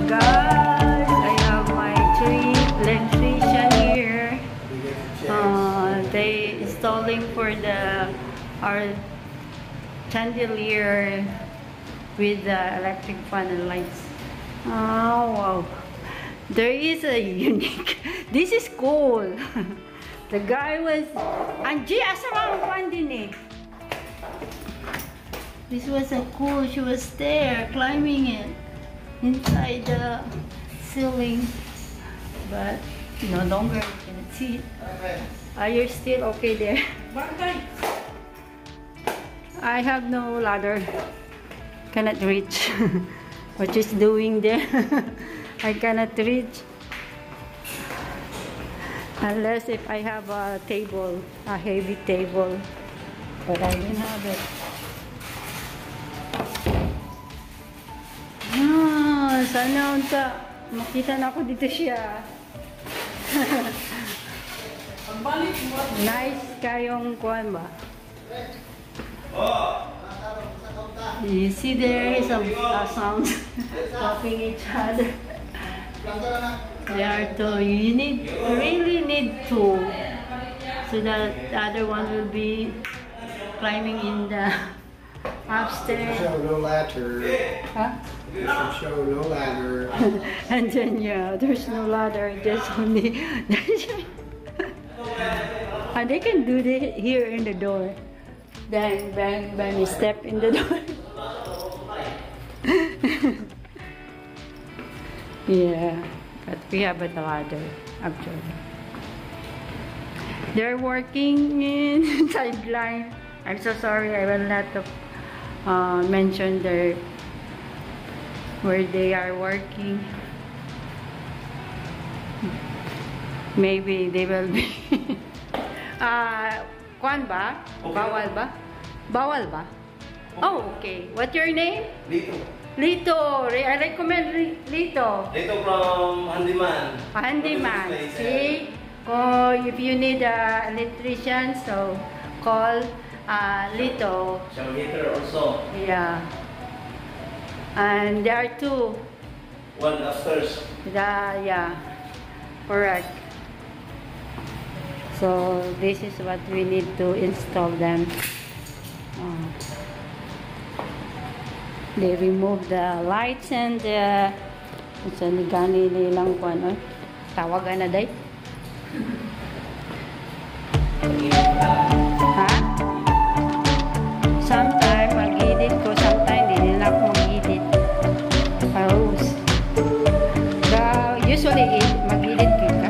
Guys, I have my three electrician here. They installing for our chandelier with the electric fan and lights. Oh wow, there is a unique. This is cool. The guy was Angie asama fan din eh. This was so cool. She was there climbing it inside the ceiling, but no longer you can see it. Are you still okay there? I have no ladder. Cannot reach. What she's doing there, I cannot reach. Unless if I have a table, a heavy table, but I don't have it. Ah, sana unta makita na ako dito siya. Nice kayong kuan ba? You see there is some sounds talking each other. There are two. You really need two, so that the other one will be climbing in the upstairs. Show no ladder. Huh? Show no ladder. And then yeah, there's no ladder. There's only. And they can do this here in the door. Bang, bang, bang. You step in the door. Yeah, but we have a ladder actually. They're working in sideline. I'm so sorry, I will not mention where they are working. Maybe they will be Kwan ba? Okay. Bawal ba? Bawal ba? Oh, okay. What's your name? Lito. Lito. I recommend Lito. Lito from Handyman. Handyman. See? Oh, if you need an electrician, so call Lito. Some heater also. Yeah. And there are two. One upstairs. Yeah. Correct. So this is what we need to install them. They remove the lights and the gani nilang kuan tawagan na day. Ha? Sometimes mag-edit ko, sometimes hindi nila ako mag-edit. Usually mag-edit ko ka.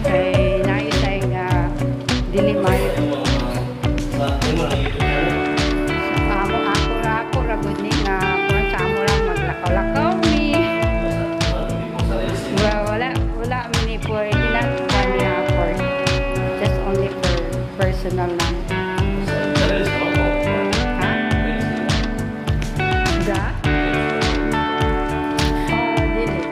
Kaya nayo tayong dili mayo. Ako ragod ni nga kung sa amo lang maglakaw-lakaw ni. Wala mini for hindi na for just only for personal lang. Ha? Ga? Oh, dili.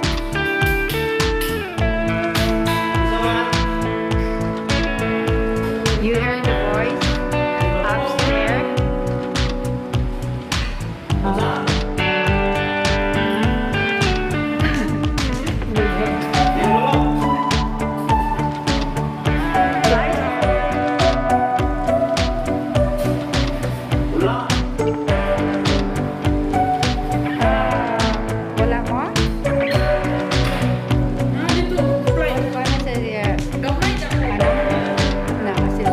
You heard the voice upstairs? Wala mo? Paano sa na kasi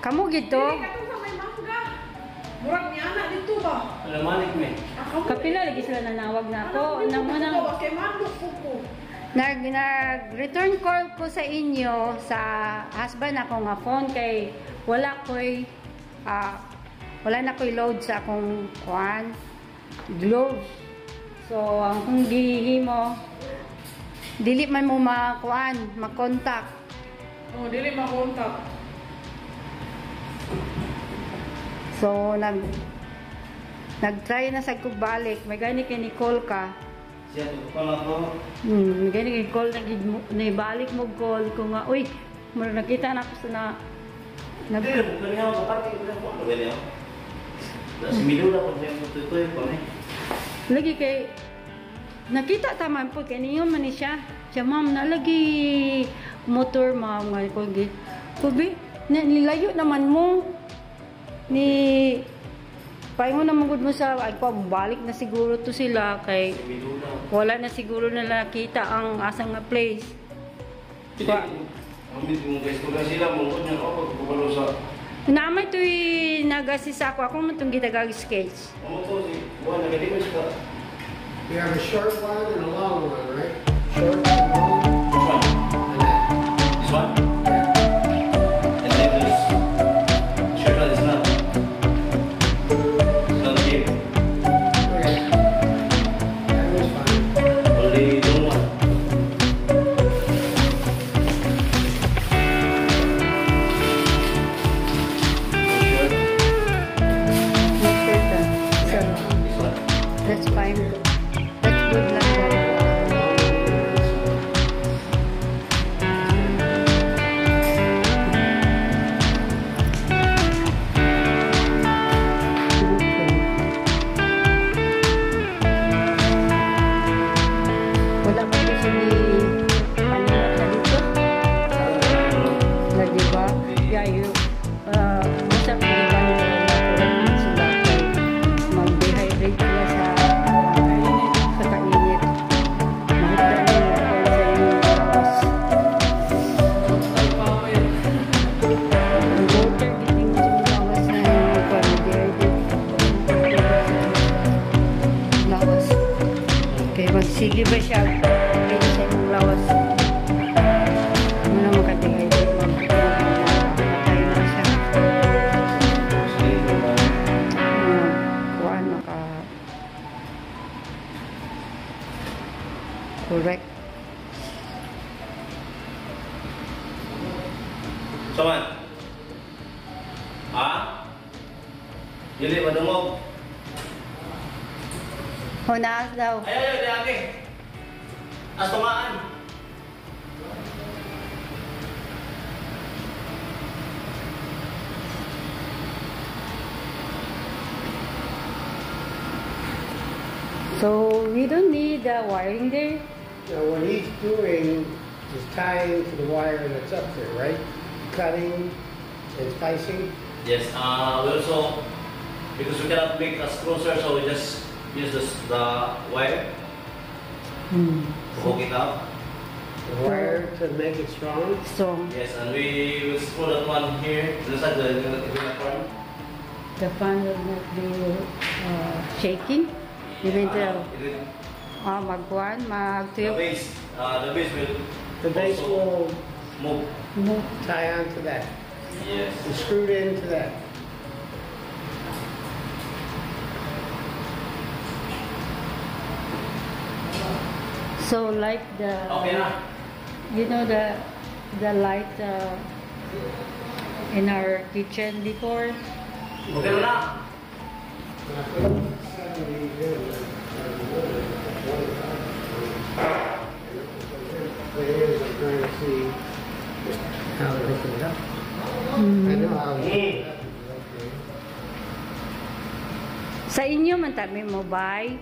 kamu gitu? Alamanik me. Kapila lagi sila nanawag na ako. Nag-return call ko sa inyo sa husband ako nga phone kay wala na ko'y load sa akong glove. So ang kung gihimo dili man mo makontak. Oh, dili makontak. So nag-try na sa balik. May gani kay Nicole ka. Siya to pa na to. Gani call naibalik mo call ko nga, uy, mura nakita na ako sa na Hindi, bukan niya ako kapatid ko lang. Ano ganyan? Si Milo na po siya mo ito ko eh. lagi kay nakita taman po kay niyo man ni siya. Siya ma'am nalagi motor ma'am nga ko gi. Kubi nilayo naman mo ni paingon na magud mo sa ay pa balik na siguro to sila kay Si Milo na. wala na siguro nila nakita ang asang nga place. Hindi. Amit mo guys ko sila mo ko niya ako pagkabalo sa Namay to'y nagasisa ako man itong gitagag-sketch. Ano to si buwan nagadimas ka. You have a short one and a long one, right? Short and long. Which one? And that. This one? And then this shirt one is not. It's not here. Okay. That was fine. Only long one. Shirt. This one. That's fine. That's good lang daw. Wala pa kasi ni ano na dito. Na diba? Yeah, masap na diba nila sila kay mag-dehydrate sila sa kainit. Mahigdan nila kung sa inyong lakas. Ang water, giting sa lawas na yung mag-dehydrate. Lawas. Okay, magsige ba siya? Okay, sa inyong lawas. Muna makadehydrate. Matay na siya. Kuhaan maka correct. Saman? Ha? Dili madungog. Hunaas daw. Ayaw, di ate. Astumaan. So we don't need the wiring there. Now, what he's doing is tying to the wire that's up there, right? Cutting and splicing. Yes, we also, because we cannot make a closer, so we just use the wire to hook it up. The wire to make it strong. So Yes, and we will screw that one here, just like the one. the fan will not be shaking. Even the magkuhan, The magtuyok. base will The base also will move. Move. tie onto that. Yes. And screwed into that. So like the Okay na. you know the light in our kitchen before. Okay na. What it is, I'm trying to see how to hook it up. I know how to hook it up. Sa inyo man tabi mo buy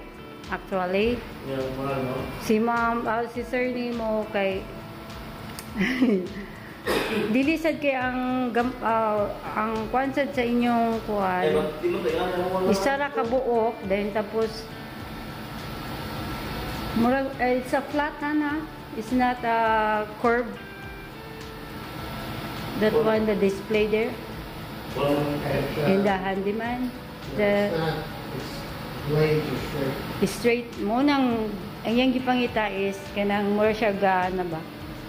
actually. Yung mga ano. Si ma'am, si sir ni mo kay dilisad kay ang ang kwansad sa inyong Eh, kuan. ba't di mo kailangan mo ano? Isa ra ka buok, then tapos murag it's a flat na. It's not a curve. That one, the display there in the handyman. The It's not, it's blades are straight. straight mo nang ang yang gipangita is kanang more siya ga na ba?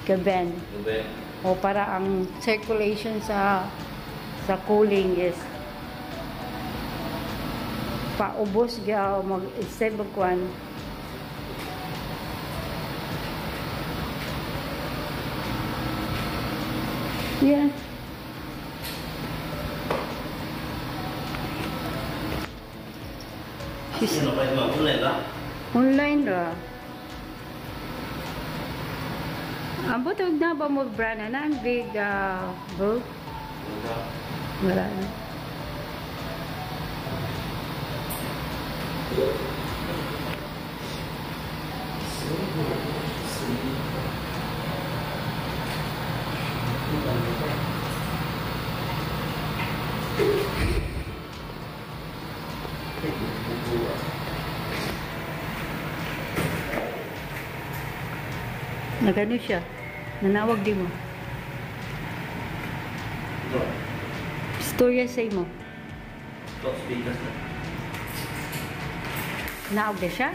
Ga bend. Gabi. O para ang circulation sa cooling is paubos gyud mag instead of kwan. Yeah. Sino pa yung mga online ba? Online ra. Ang butog na ba mo brana na ang big boat? Wala na. Nagano siya? Nanawag di mo? Storya sa mo? Top speakers na. Nawag na siya?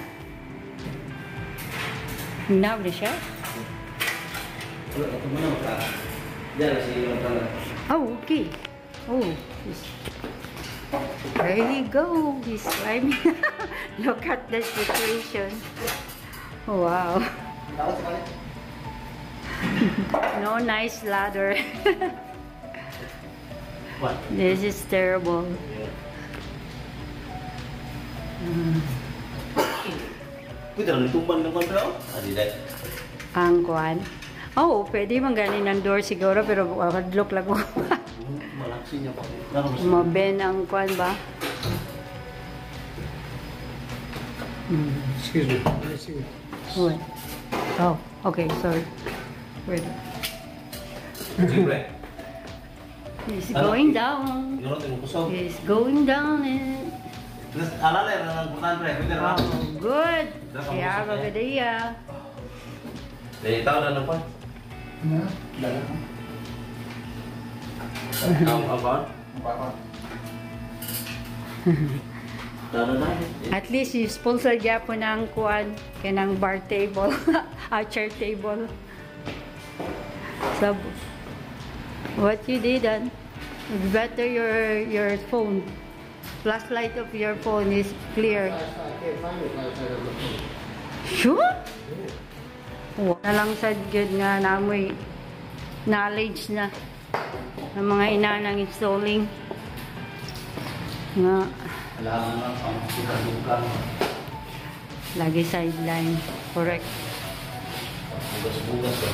Nawag na siya? Wala, ito mo na maka. Diyan na siya yung pala. Oh, okay. Oh, there you go. He's climbing. Look at the situation. Wow. No nice ladder. What? This is terrible. Pwede lang itumbang ng kontra, oh. Adiday. Ang kuan. Oh, pwede man ganin ang door siguro pero look lang ko. Malaksi niya pa. Maben ang kuan ba? Excuse me. I see. What? Oh, okay, sorry. Wait. Siyempre. He's going down. Yung rote mo kusog. He's going down and Alala yung nang bukan pre. Pwede oh, rin. good. Kaya maganda iya. Dahil tao na lang pa. No? Ang abang? Tao na. At least you sponsor niya po ng kuan kanang bar table, chair table. So, what you did then, better your phone. Flashlight of your phone is clear. I can't find it outside of the phone. Sure? Wala lang sa good nga namoy knowledge na ng mga inanang installing nga Alam mo lang ang kita-tukang. lagi sideline. Correct. Bugas-bugas ko.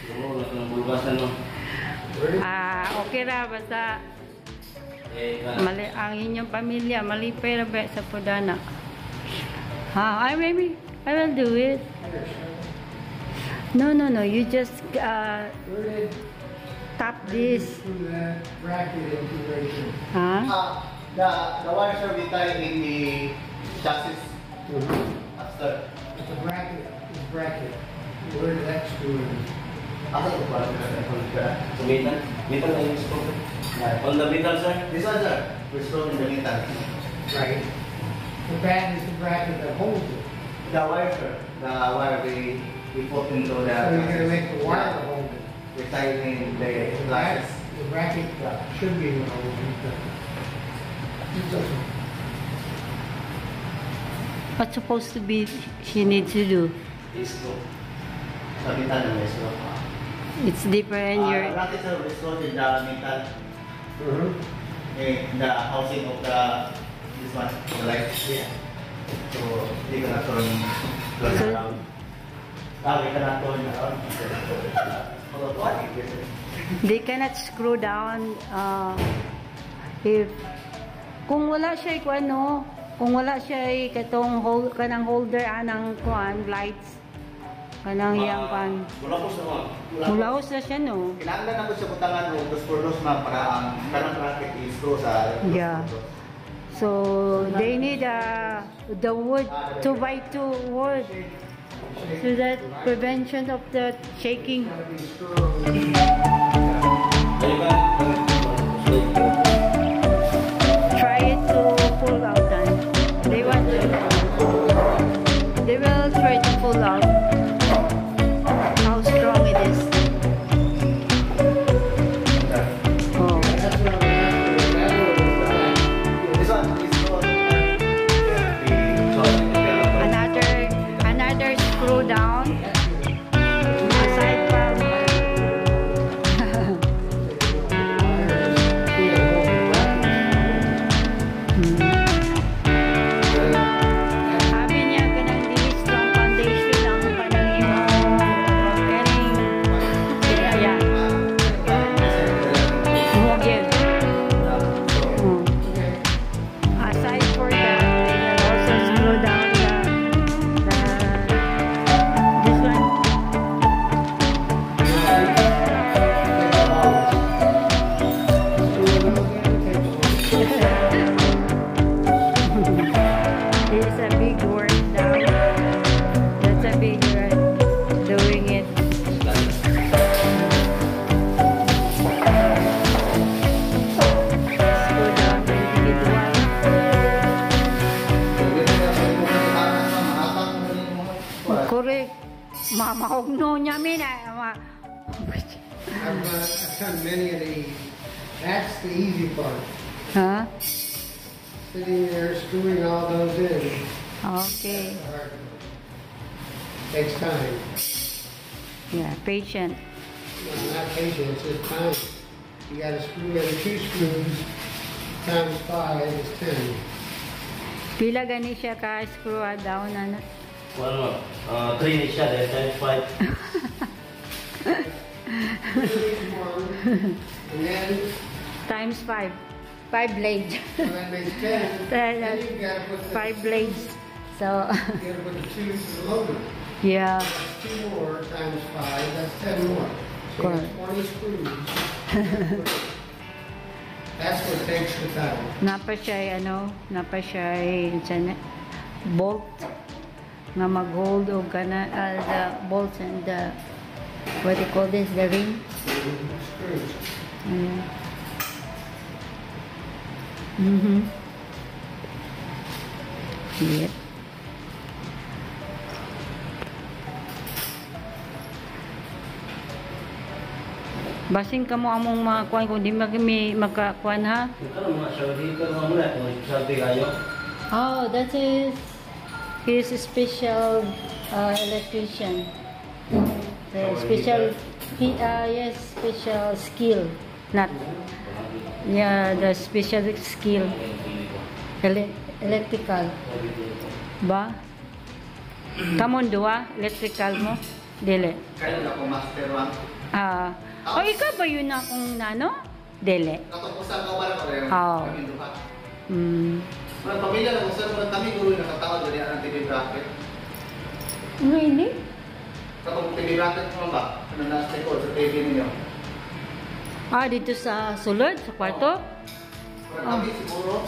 Siguro wala ka ng bulugasan mo. Okay ra basta Eh, mali ang inyong pamilya mali pera ba sa podana. I maybe I will do it. No, you just Where did tap this. do that bracket integration? Huh? The wires are retied in the chassis after. It's a bracket. It's a bracket. Where did that screw in? After the part so metal na yung screw. On the metal, sir? This one, sir, we're stored in the metal. Right. The bat is the bracket that holds it. The wire, sir, the wire we put into the. So you're gonna make the wire hold it. We tie it in the That's, glasses. the bracket should be the hold it. It doesn't. What's supposed to be she needs to do? Screw. Sa metal na may screw. It's different. The Your brackets are stored in the metal. In the housing of this one, the light. Yeah. So they gonna turn So- around. We cannot turn around. they cannot screw down if kung wala siya ano, kung wala siya katong kanang holder anang kuan lights kanang yang pan. Wala ko sa mga. Mulaos na siya no. Kinahanglan ako sa butangan mo, dos por dos na para ang kanang bracket is screw sa Yeah. So they need the wood 2x2 wood so that prevention of the shaking. Try it to pull out then. They will try to pull out how strong it is. Oh. This one is screw. Another screw down aside from I've done many of these. That's the easy part. Huh? Sitting there screwing all those in. Okay. That's the hard part. Takes time. Yeah, patient. No, not patience, it's just time. You gotta screw in 2 screws times 5 is 10. Pila gani siya ka screw down na. Well, 3 ni siya, then times 5. And then Times 5. 5 blades. so that makes 10. Then you gotta put the 5 blades. So, you gotta put the 2 to the motor. yeah. 2 more times 5, that's 10 more. So you got 20 screws. That's what takes the time. Napa siya napa siya bolt nga mag-hold o kana the bolts and the what do you call this, the ring. Screws. Yep. Basing ka mo among mga kuan kung di magkakuan ha. Ito mga sabi ko mga muna, kung sabi kayo. Oh, that is his special electrician. The special, yes, special skill. Not, yeah, the special skill. Electrical. Ba? Kamon dua, electrical mo? Dili. Kaya na ako master 1. Ikaw ba yun akong nano? Dili. Katapusan ko pala ko rin. Oo. Kami duha. Hmm. Pamilya na kung saan mo kami guro yung nakatawad ganyan ang TV bracket. Really? Kapag TV bracket mo ba? Ano na sa likod sa TV ninyo? Dito sa sulod, sa kwarto? Kami siguro,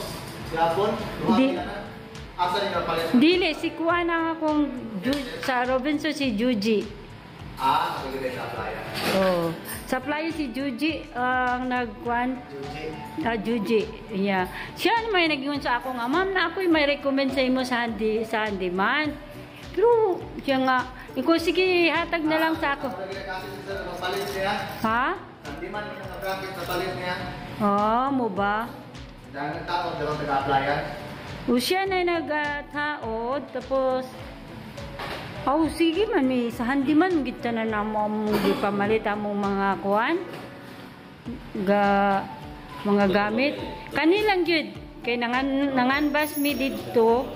gapon, Di- duha na. Asa niyo palit? Dili, si Kuan ang akong sa Robinson si Juji. Ako gila sa playa. Oh. Sa playa si Juji ang nagkuan. Juji. Yeah. Siya may nagingon sa ako nga, ma'am na ako'y may recommend sa imo sa handyman. Pero siya nga, ikaw sige hatag na lang sa ako. Ako gila kasi sa palit niya. Ha? Hindi man yung bracket sa palit niya. Mo ba? Dahil nagtaon, dalawang taga-applyan. O siya na nagtaod, tapos sige man, sa handyman, kita na namang pamalit among mga kuan, mga gamit. Kanilang jud, kay nanganbas mi dito.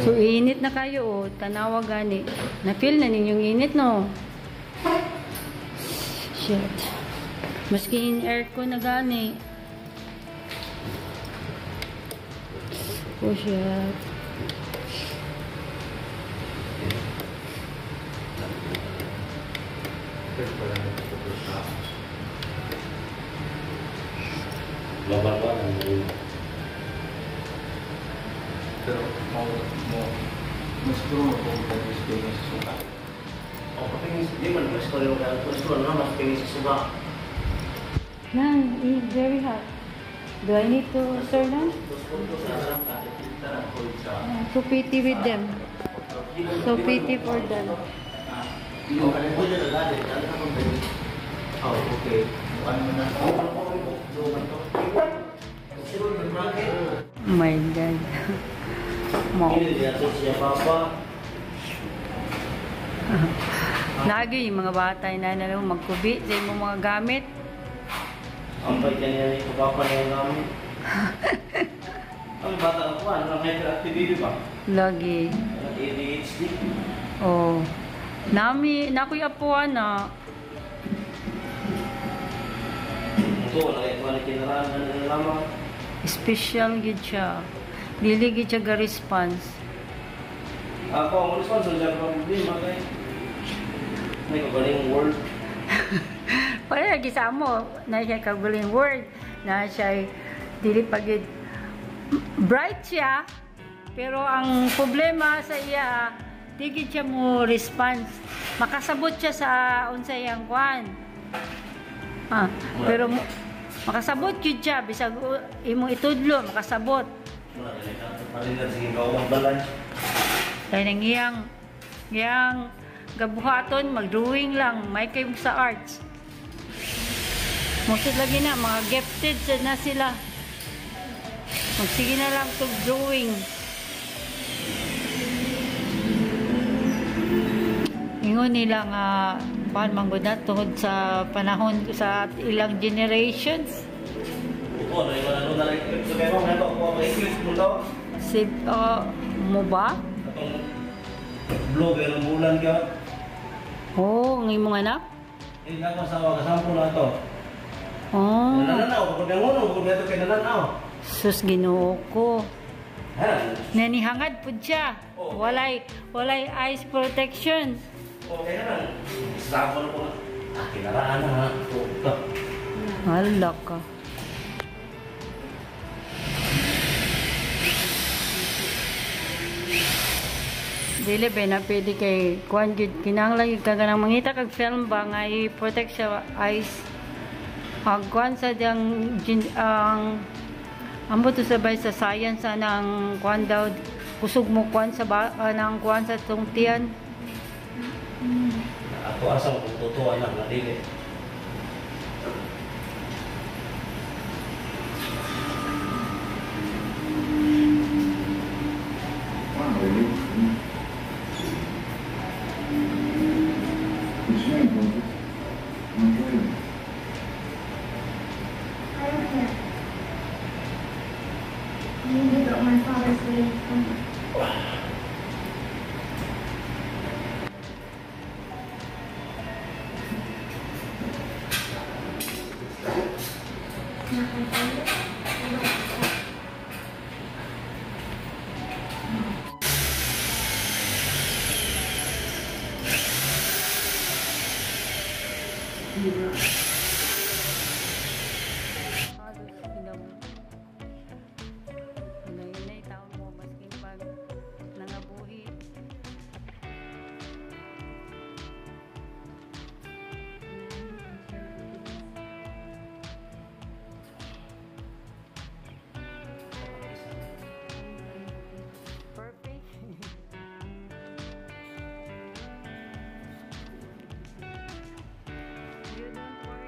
So, init na kayo, tanawa gani. Na-feel na ninyong init, no? Shit. Maski in-aircon na gani. Oh, shit. Laban pa ng Pero mas siguro kung pag-display sa suka. pagpingin, di man, mas ko yung mas pingin sa suba. Yan, it's very hot. Do I need to turn on? So pity with them. So pity for them. Oh, okay. Ano mo na? Oh my God. Mo. Lagi yung mga bata na nalang magkubi sa imong mga gamit. Ang bait niya ni papa na yung namin. Ang bata ako, ano hyperactivity ba? Lagi. ADHD. Oh. Nakuy apuan na. Ito, wala kinaraan na nalaman. Special gid siya. Dili gid siya ga response. Ako, ang response sa problema kay may kagaling word. Pwede lagi sa mo na siya kagaling word na siya dili pagid bright siya pero ang problema sa iya di gid siya mo response. Makasabot siya sa unsay yang kwan. Pero makasabot gid siya bisag imong itudlo makasabot. Wala Paringan sige kauwang balay. Dahil nang iyang gabuhaton, mag-drawing lang, may kayo sa arts. Musit lagi na, mga gifted na sila. Magsige na lang itong drawing. Ingon nila nga, paano manggod na tuhod sa panahon sa ilang generations. Oo, ano na rin. So kaya mo, nga ko ma-equip mo to. Mo ba? Itong vlog, yung bulan ka. Oo, ng imong anak? Hindi ako kasampo na ito. Oo. Nananaw, kapag yung uno, kapag ito kay nananaw. Sus, Ginoo ko. Ha? Nanihangad po siya. Oo. Walay eyes protection. Okay na. Sample ko na. Kinaraan na ha. Ito. Hala ka. Dili ba na pwede kay kuan gyud kinahanglan gyud ka ganang mangita kag film ba nga i-protect sa eyes. Kuan sa diyang ang ambot to sabay sa science anang kuan daw kusog mo kuan sa nang kuan sa tungtian. Ako asa ko tutuan lang na dili. My father's way. Inay taon mo masking pag nangabuhi. Perfect. You don't worry.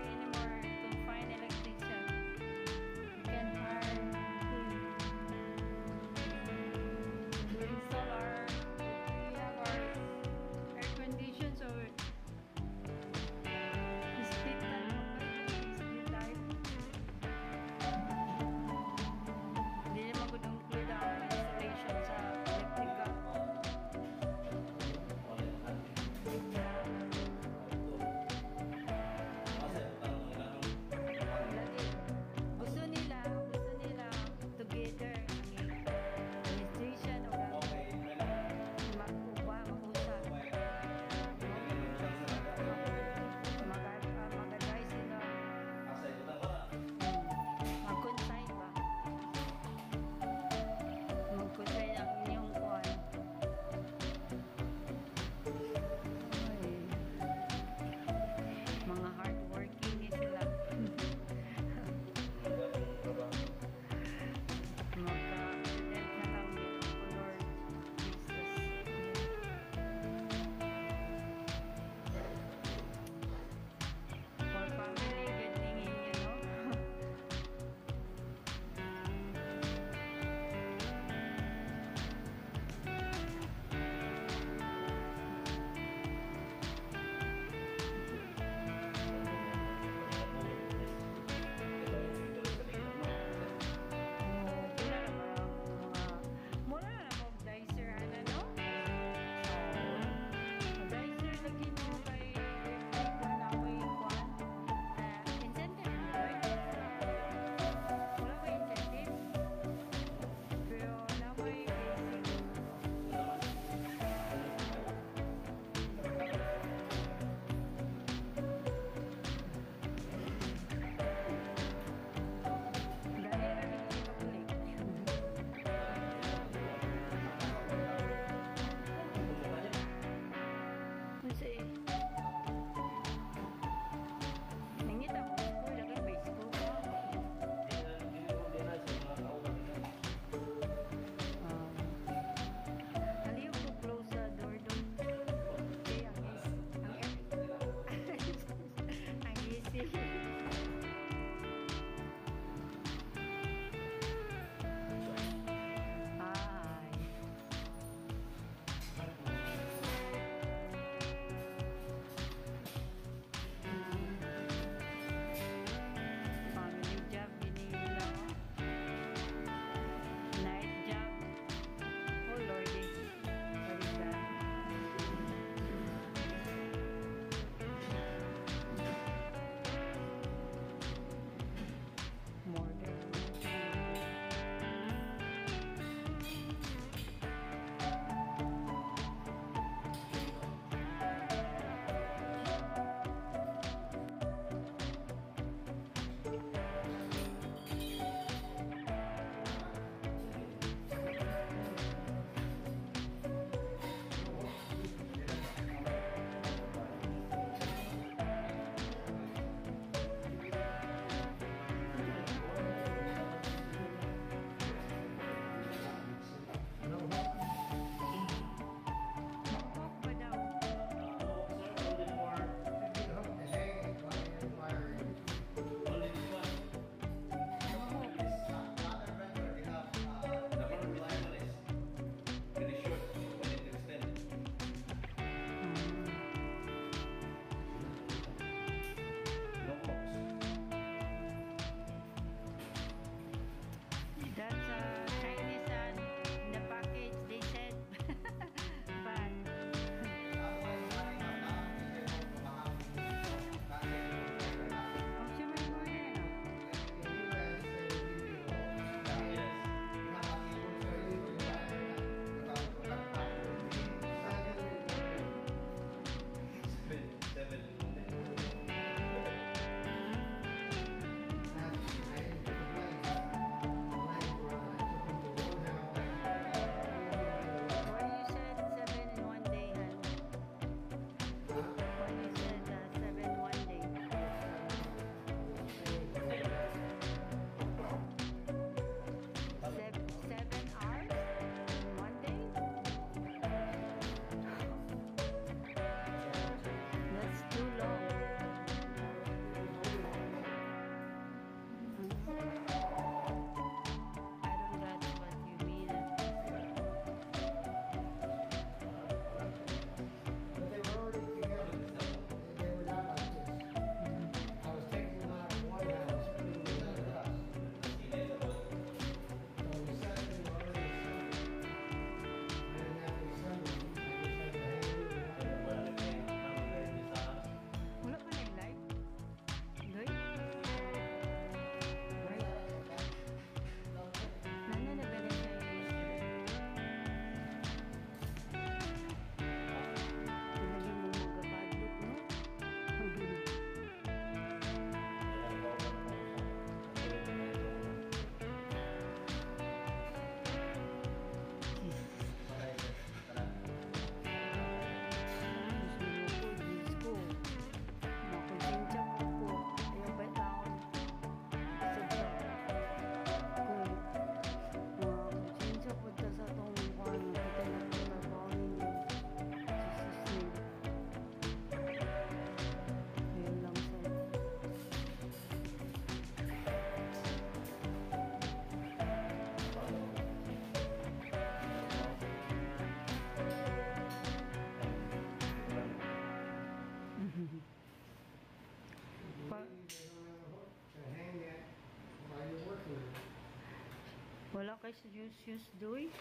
Wala kay shoes doy.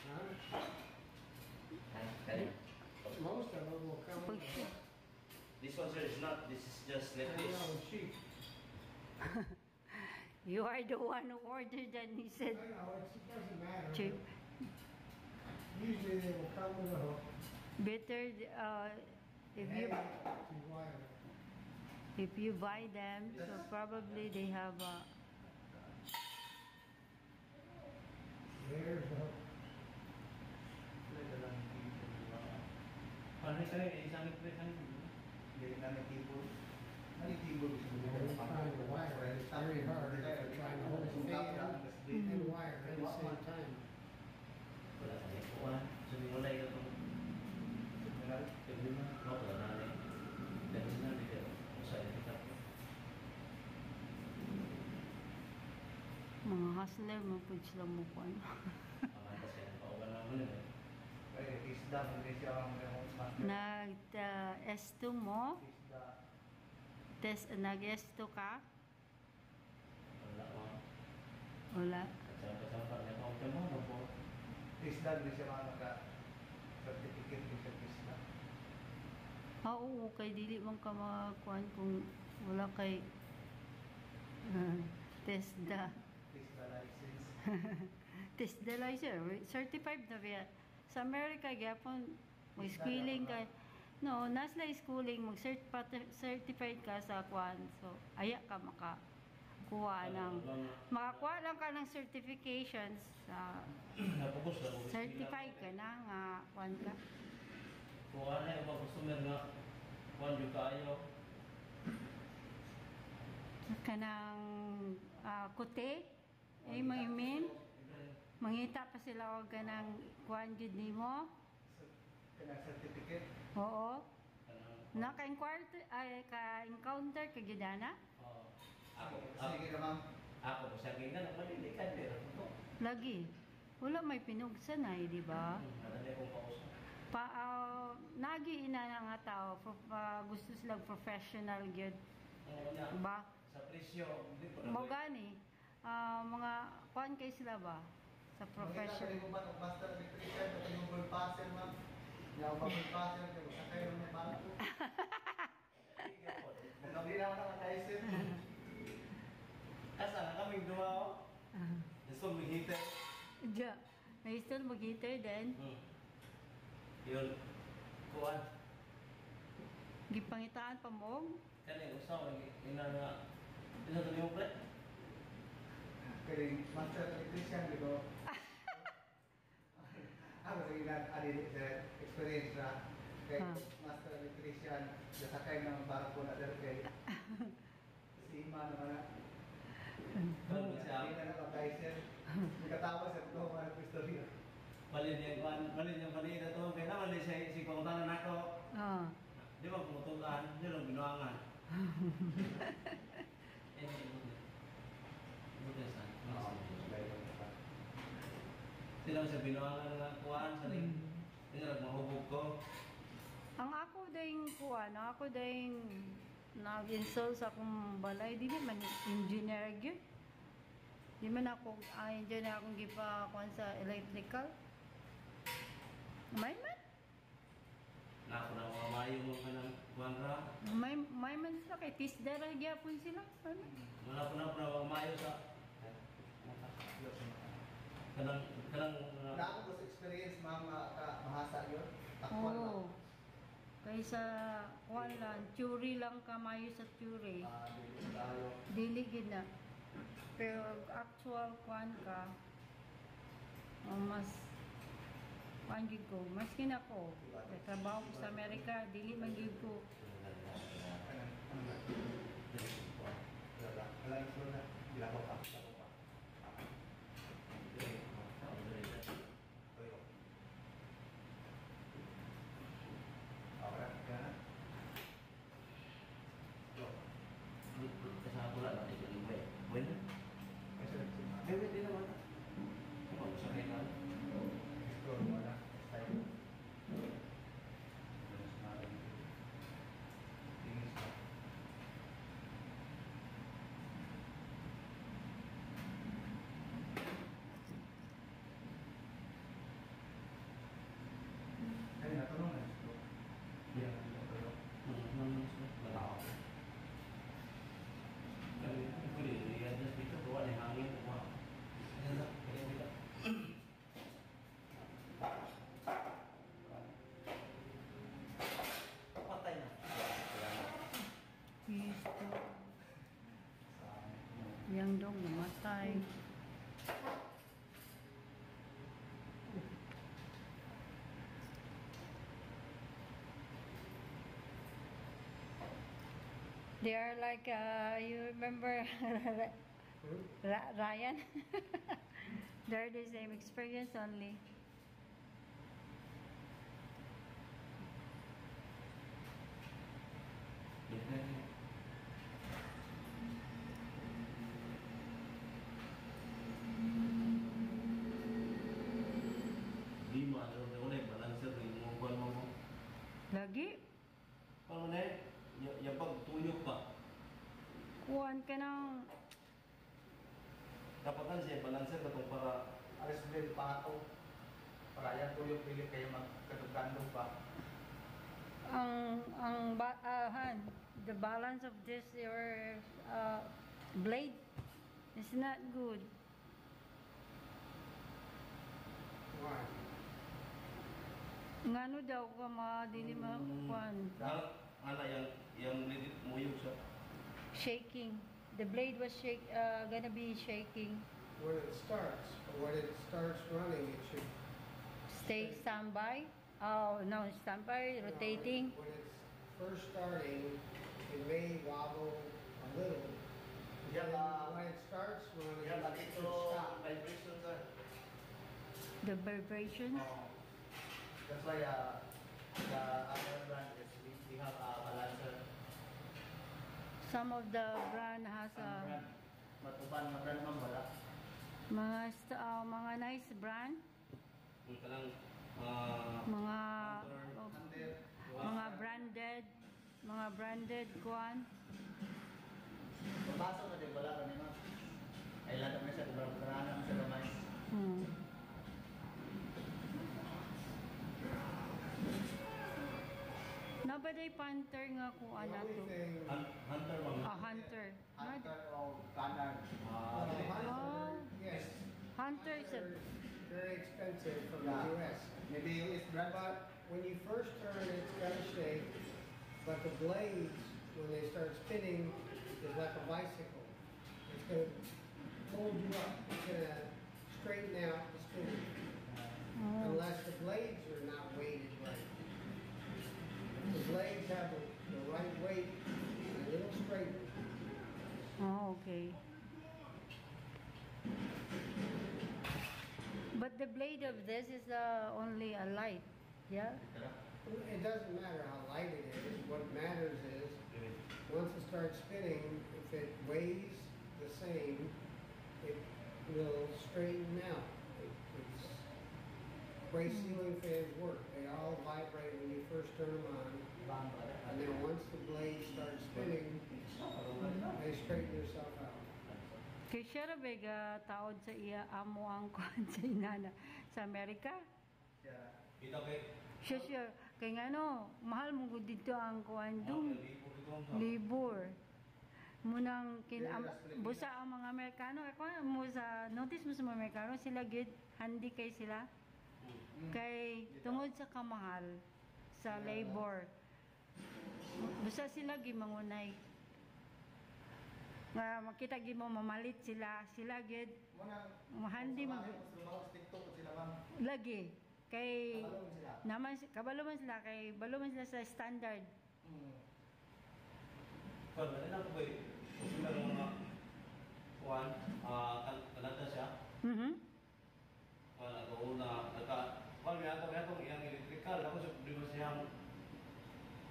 Huh? Kaya. Most of them will come Pag with shoe. This one, sir, is not. This is just like this. cheap. You are the one who ordered and he I said know, it doesn't matter. cheap. Usually they will come with a hook. Better if you to wire it. if you buy them, so probably they have a There's the hook. Ano ito eh, isang hindi namin tipo. Ano yung tipo gusto mo? They're trying to wire it. It's very hard. They're trying to hold the fan and wire at the same time. Wala ka niya. Wala. Sumulay ka itong... Pwede mo. Wala na rin. Dahil na rin kayo. Masaya kita po. mga hustler mo po sila mo po ano. Pamantas ka na. Pauwan naman yun eh. Eh, isda, hindi siya ang master. Nag-S2 mo, Isda. nag-S2 ka? Wala mo. Wala. Kasama-kasama niya pa ako mo. Ano po? Isda, hindi siya certificate ni siya isda. Oo, kay dili man ka makakuan kung wala kay TESDA. Isda license. TESDA license, certified na ba? Sa America, gyapon, mag-schooling ka. No, nasla schooling, mag-certified ka sa kuan. So, aya ka makakuha ng, makakuha lang ka ng certifications sa Napupos na. certified ka na nga kuan ka. Kung ano yung mga customer nga, kung yung kayo, Kanang kote, ay maimin. Mangita pa sila o ganang kuan gid nimo. Kailangan certificate. Oo. Naka-encounter ka gidana? ako, Sige na ma'am. ako, sa gingan, malilikan din. Ito. Lagi. Wala may pinugsanay, di ba? Ano niya kung kausap? Nagi ina na nga tao, gusto silang professional gyud, Oo na. ba? Sa presyo, hindi ko Mo gani, mga kuan kay sila ba sa professional. Professional. Mo ba ng master electrician, ito yung ball passer ma'am. Yung ball passer, kaya sa kayo ng bala po. Magkabili na ako ng license. Asa na kaming dumaw? Gusto mo heater? Diya, may still mag-heater din. Yun. Kuwan. Gipangitaan pa mo. Kani, usaw, ina na, ina to yung plate? Kaya yung master electrician, di ko. Ako sa ilan, sa experience na kay master electrician, nasakay ng barko na dahil kay si Ima naman na. Ano siya? Hindi na nakapaisin. May katawa sa ito, mga pistorya. Balin yung kanina to. Kaya naman si pangutanan ako. Di ba pumutulan? Di lang binuangan. Buti saan? Sila sa binuangan nga kuhaan sa rin. Hindi lang mahubog ko. Ang ako ding kuan, ako ding nag-install sa akong balay, di man engineer gyud. Di man ako engineer akong gipa kuan sa electrical. May man. Na ako na mga mayo mo ka ng kuhaan ra. May man sila kay TESDA ra gyapon sila. Ano? Wala po na mga mayo sa kanang Dako ko sa experience, ma'am, mahasa yun. Takwan lang. Oo. Kaysa kuan lang, theory lang kamayo sa theory. Dili tayo. Dili gid na. Pero actual kuan ka, mas kuan gid ko, mas kinako. Trabaho ko sa Amerika, dili man gid ko. Wala yung floor na. Bila ko pa. Tuyo. Okay, gana. Yo. kasama ko lang natin yung iba eh. Bueno. Hindi, hindi naman. Ano sa kanya? Explore mo na. Style. Tingin sa. They are like, you remember Ryan? They're the same experience only. Di mo, ano na balancer rin mo buwan mo. Lagi? Paano na yapag tuyok pa. Kuhan ka ng... Dapat kan siya balancer na itong para Alis din pa ako. Para yan po yung pilit kayo magkatugandong pa. The balance of this your blade is not good. Why? Ngano daw ka dili kuhan. Ana yang lidit muyog siya. Shaking. The blade was gonna be shaking. When it starts, running, it should Stay standby. Oh no, standby, rotating. When it's first starting, it may wobble a little. Yeah, When it starts running, Yeah, but it ito should stop. vibration sir. The vibrations. That's why the other brand is we have a balancer. Some of the brand has Ang brand, matuban na brand ma'am wala. mga nice brand, Kung talang mga Under, mga branded kuan. Pabasok na din wala kami ma'am. Ay lahat na siya kubarang sa gamay. Nabaday panther nga kuan The only ato. thing, hunter mga. Hunter. Hunter o kanan. Oh, yes, hunter is a very expensive from the Yeah. US. Maybe US brand. But when you first turn, it's got to shake. But the blades, when they start spinning, is like a bicycle. It's going to hold you up. It's going to straighten out the spinning. Unless the blades are not weighted right. If the blades have the right weight and a little straight. Oh, okay. But the blade of this is only a light. Yeah? It doesn't matter how light it is. What matters is once it starts spinning, if it weighs the same, it will straighten out. It's the way ceiling fans work. They all vibrate when you first turn them on, and then once the blade starts spinning, they straighten themselves out. Kay siya rabega taod sa iya amo ang kuan sa inana sa Amerika. Yeah. Kita kay Siya kay ngano mahal mo gud dito ang kuan dum libo dito ang libur. Munang busa ang mga Amerikano ako mo sa notice mo sa mga Amerikano sila gid handi kay sila. Kay tungod sa kamahal sa labor. Busa sila gimangunay. Nga makita gid mo mamalit sila gid mahandi mag TikTok sila ma'am. lagi kay Kabalo sila. naman kabalo man sila kay balo man sila sa standard. Pero ano lang ko eh. Kung meron mga kuwan, kanata siya. Ako na kuwan may atong iyang electrical. Tapos di mo siyang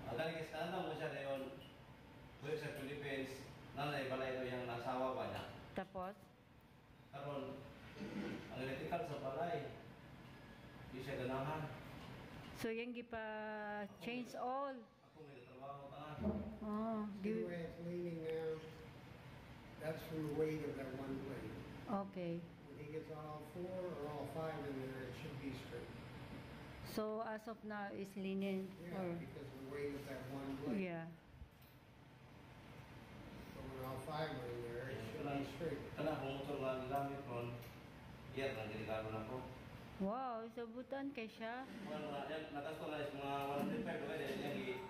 dahil kasi mo siya na yun. Pwede sa Philippines, nanay balay ito yung nasawa ba niya. Tapos Karon ang electrical sa balay, di siya ganahan. so yung gipa change all. Ako may trabaho tangan. Oh, The way it's leaning now, that's from the weight of that one blade. okay. When he gets all four or all five in there, it should be straight. So as of now is lenient Yeah, because of the weight of that one blade. yeah. So when all five are in there, it should be straight. Kana kung motor nga nilamit ron, gear na delikado na ko. Wow, sabutan kay siya. Well, yan, nakastomize mga 105 ko yan yung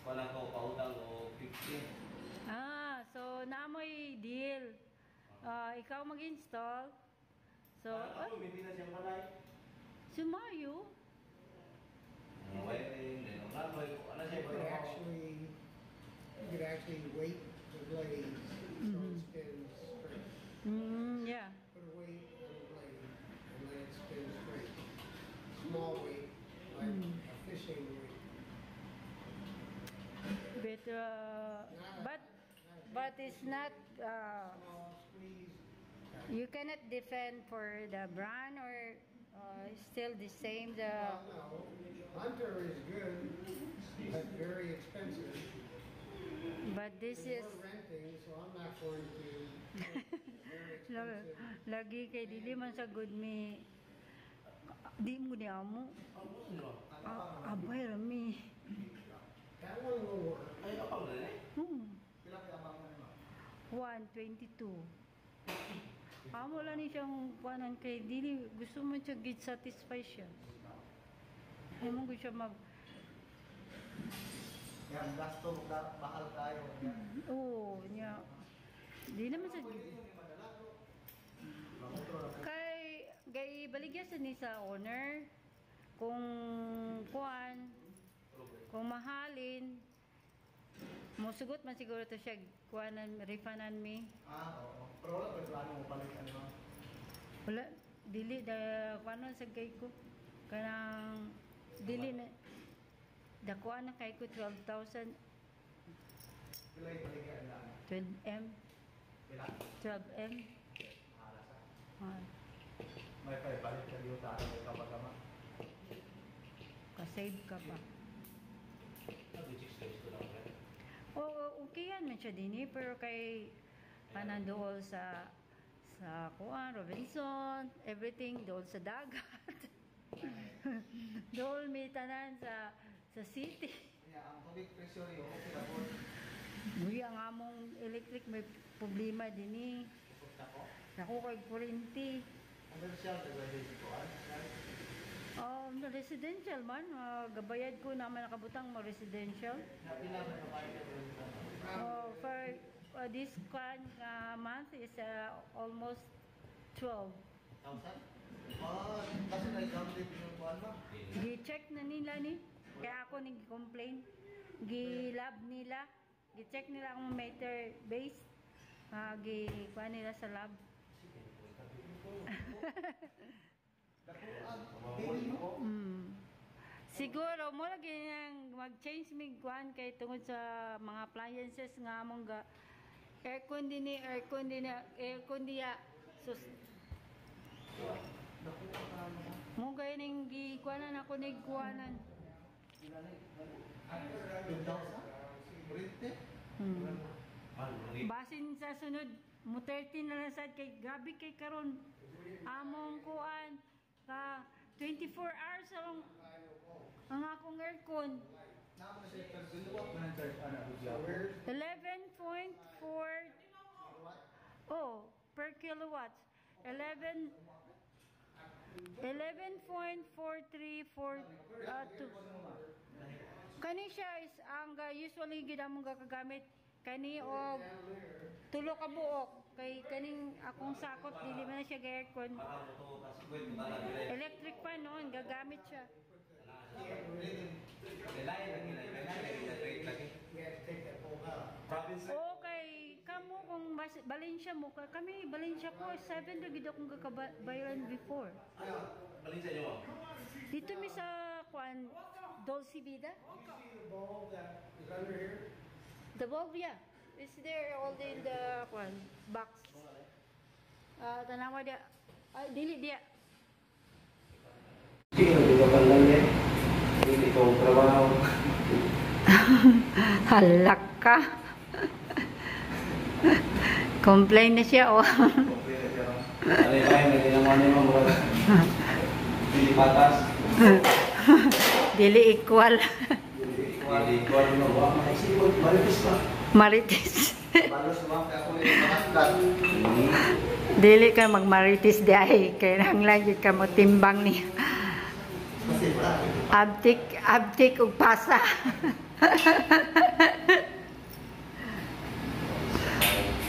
wala ko pautang o 50. Ah, so naamoy deal. Ikaw mag-install. So, Ako, hindi na siya balay. sumayo. Wiring, then ano siya You could ba? actually you could actually weight the blade so it spins straight. Yeah. Put a weight on the blade and let it spin straight. Small weight, like a fishing weight. But it's not. Small squeeze. You cannot defend for the brand or still the same. The No, Hunter is good, but very expensive. but this And is we're renting, so I'm not going to. Very expensive. lagi kay dili man sa good me. Di mo ni amo. Abay rami. That one will work. Ay, apa mo na eh? Pila kaya abang na naman? 122. Amo lang ni siyang kuanan kay dili gusto mo siya gid satisfy siya. Ay mo gusto siya mag Yan, gasto, mahal kayo. Yan. Oo, niya. Di naman sa kay baligya sa ni sa owner kung kuan kung mahalin mo sugot man siguro to siya kuanan refundan me. Oo. Pero wala pa plano mo palit ano? Wala dili da kuanon sa kay ko kanang dili na dakuan na kay ko 12,000 Pila yung paligyan lang? 12M Pila? 12M. Mahala sa. Ah, May palit ka dito sa araw ka pagkama. ka-save ka pa. Oo, okay yan man siya din eh. Pero kay panandool sa kuan, Robinson, everything, dool sa dagat. Dool may tanan sa city. Kaya ang tubig presyo rin, okay na po. Uy, ang among electric may problema din eh. Ako kay kurinti. Ano siya? Taga-ready ko. Residential man. Gabayad ko naman nakabutang mo residential. Pila na kapalit ka For this month is almost 12. 1,000? Kasi na-download yung buwan ba? Gi-check na nila ni. Kaya ako nag-complain. Gi-lab nila. Gi-check nila ang meter base. Gi-kuha nila sa lab. Siguro mo lagi nang mag-change mig kuan kay tungod sa mga appliances nga among aircon diya sus mo gay ning gikuanan ako nig kuanan. 2,000? Basin sa sunod mo 13 na lang sad kay gabi kay karon among kuan ka 24 hours ang akong aircon. 11.4 per kilowatts. 11.4342. Kani siya is ang usually gid among gakagamit kani og tulo ka buok kay kaning akong sakop dili man na siya ga-aircon. Electric fan noon gagamit siya. Okay, kamo kung Valencia mo kami Valencia ko 7 ra gid akong gakabayaran before. Valencia nyo? Dito mi sa kuan Dolce Vida. The bulb that is under here. The bulb, yeah. It's there all in the kuan box. Tanawa dia. Dili dia. Halak ka. Complain na siya, oh. Alay pa yung naginaman nyo mga hindi patas. Dili equal. Hindi equal mo ba? Maritis pa. Maritis. Balos naman kaya ako yung makaslat. Dili ka magmaritis di ay. Kaya nang lagi ka mo timbang niya. Abtik ug pasa.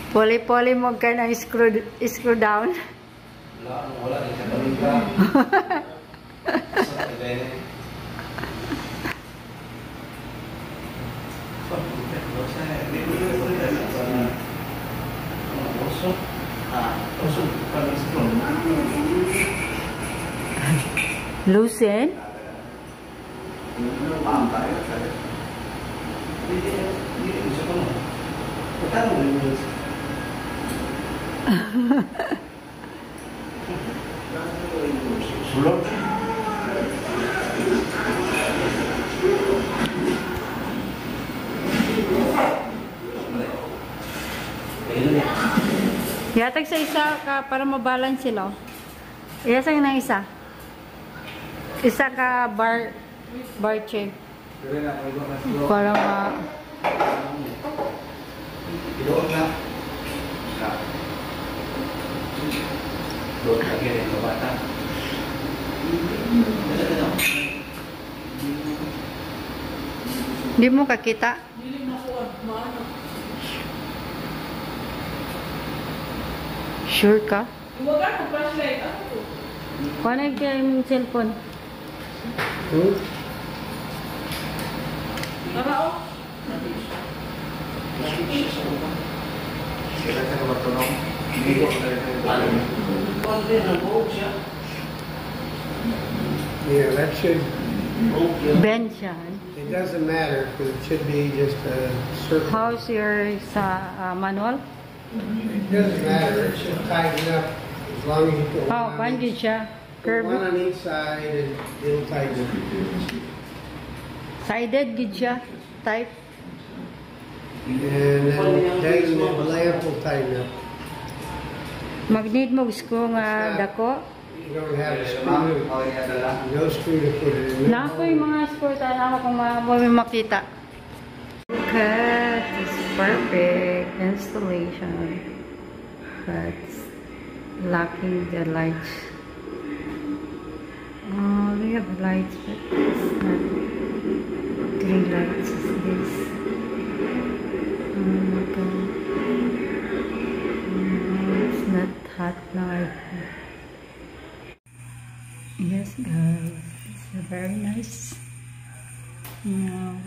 Poli-poli mo ka ng screw down. Wala din sa balita. Hindi Loosen? Paham tayo. Hindi gusto ko mo. Patano mo yung sulot. Yatag sa isa ka para mabalance sila. Iyasang ng isa. Isa ka bar check. Pero na, may doon na siguro. Para ma... Doon na. Doon na ganyan sa bata. Hindi mo kakita. Dili makuha. Maano. Sure ka? Iwagan mo flashlight. Ano to? Paano kayo yung cellphone? Tara o. Kailan siya namatulong? Hindi ko na rin. Yeah, that should, Bend siya. it doesn't matter, because it should be just a circle. How's your sa manual? It doesn't matter, it should tighten up as long as you put Oh, one on bandage each, siya. put one Curve. on each side and it'll tighten up. Sided, gid siya. Type. And then the lamp will tighten up. Mag-need mo gusto nga dako. You don't have a screw, no screw to put it in. Na ako yung mga sport, ako kung may makita. Cut is perfect installation. But lacking the lights. Oh, we have lights, but it's not 3 lights. Is this? Okay. It's not hot now. Yes, guys, it's very nice. Now.